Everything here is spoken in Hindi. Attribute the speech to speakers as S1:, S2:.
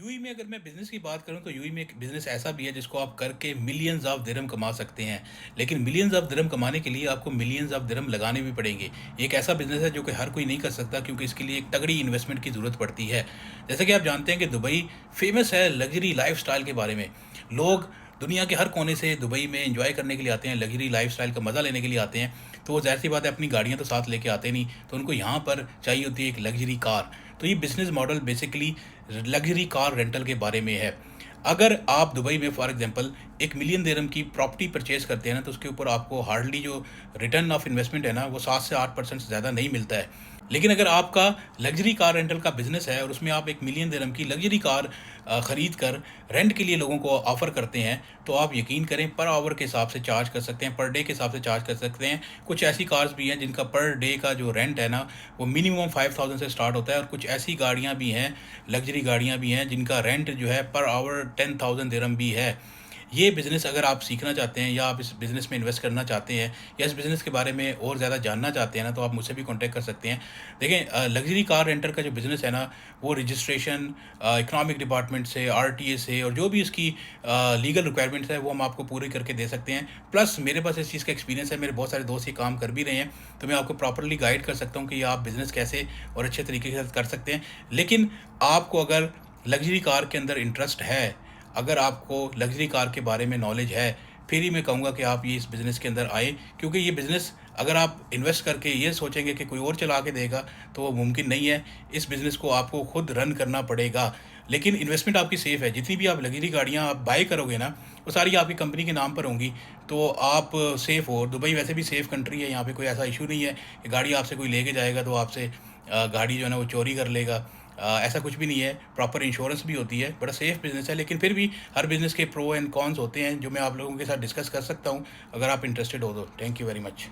S1: यूएई में अगर मैं बिज़नेस की बात करूँ तो यूएई में एक बिज़नेस ऐसा भी है जिसको आप करके मिलियंस ऑफ दिरहम कमा सकते हैं। लेकिन मिलियंस ऑफ दिरहम कमाने के लिए आपको मिलियंस ऑफ दिरहम लगाने भी पड़ेंगे। ये एक ऐसा बिज़नेस है जो कि हर कोई नहीं कर सकता क्योंकि इसके लिए एक तगड़ी इन्वेस्टमेंट की ज़रूरत पड़ती है। जैसे कि आप जानते हैं कि दुबई फ़ेमस है लग्ज़री लाइफ़स्टाइल के बारे में। लोग दुनिया के हर कोने से दुबई में एन्जॉय करने के लिए आते हैं, लग्ज़री लाइफ़स्टाइल का मज़ा लेने के लिए आते हैं। तो वो ज़ाहिर-सी बात है अपनी गाड़ियाँ तो साथ लेके आते नहीं, तो उनको यहाँ पर चाहिए होती है एक लग्ज़री कार। तो ये business model basically luxury car rental के बारे में है। अगर आप दुबई में फॉर एग्ज़ाम्पल 1 मिलियन दिरहम की प्रॉपर्टी परचेज़ करते हैं ना, तो उसके ऊपर आपको हार्डली जो रिटर्न ऑफ इन्वेस्टमेंट है ना, वो 7 से 8% से ज़्यादा नहीं मिलता है। लेकिन अगर आपका लग्ज़री कार रेंटल का बिज़नेस है और उसमें आप 1 मिलियन दिरहम की लग्ज़री कार खरीद कर रेंट के लिए लोगों को ऑफ़र करते हैं, तो आप यकीन करें पर आवर के हिसाब से चार्ज कर सकते हैं, पर डे के हिसाब से चार्ज कर सकते हैं। कुछ ऐसी कार्स भी हैं जिनका पर डे का जो रेंट है ना, वो मिनिमम 5000 से स्टार्ट होता है और कुछ ऐसी गाड़ियाँ भी हैं, लग्ज़री गाड़ियाँ भी हैं जिनका रेंट जो है पर आवर 10,000 दिरहम भी है। ये बिज़नेस अगर आप सीखना चाहते हैं या आप इस बिज़नेस में इन्वेस्ट करना चाहते हैं या इस बिज़नेस के बारे में और ज़्यादा जानना चाहते हैं ना, तो आप मुझसे भी कॉन्टैक्ट कर सकते हैं। देखें लग्ज़री कार रेंटल का जो बिज़नेस है ना, वो रजिस्ट्रेशन इकोनॉमिक डिपार्टमेंट से, आरटीए से और जो भी इसकी लीगल रिक्वायरमेंट्स है, वो हम आपको पूरी करके दे सकते हैं। प्लस मेरे पास इस चीज़ का एक्सपीरियंस है, मेरे बहुत सारे दोस्त ये काम कर भी रहे हैं, तो मैं आपको प्रॉपर्ली गाइड कर सकता हूँ कि आप बिज़नेस कैसे और अच्छे तरीके के साथ कर सकते हैं। लेकिन आपको अगर लग्ज़री कार के अंदर इंटरेस्ट है, अगर आपको लग्ज़री कार के बारे में नॉलेज है, फिर ही मैं कहूँगा कि आप ये इस बिज़नेस के अंदर आएँ, क्योंकि ये बिज़नेस अगर आप इन्वेस्ट करके ये सोचेंगे कि कोई और चला के देगा, तो वो मुमकिन नहीं है। इस बिज़नेस को आपको खुद रन करना पड़ेगा। लेकिन इन्वेस्टमेंट आपकी सेफ़ है, जितनी भी आप लग्ज़री गाड़ियाँ आप बाय करोगे ना, वो सारी आपकी कंपनी के नाम पर होंगी, तो आप सेफ़ हो। दुबई वैसे भी सेफ़ कंट्री है, यहाँ पे कोई ऐसा इश्यू नहीं है कि गाड़ी आपसे कोई लेके जाएगा तो आपसे गाड़ी जो है ना वो चोरी कर लेगा। ऐसा कुछ भी नहीं है, प्रॉपर इंश्योरेंस भी होती है, बड़ा सेफ़ बिज़नेस है। लेकिन फिर भी हर बिज़नेस के प्रो एंड कॉन्स होते हैं, जो मैं आप लोगों के साथ डिस्कस कर सकता हूँ, अगर आप इंटरेस्टेड हो तो। Thank you very much.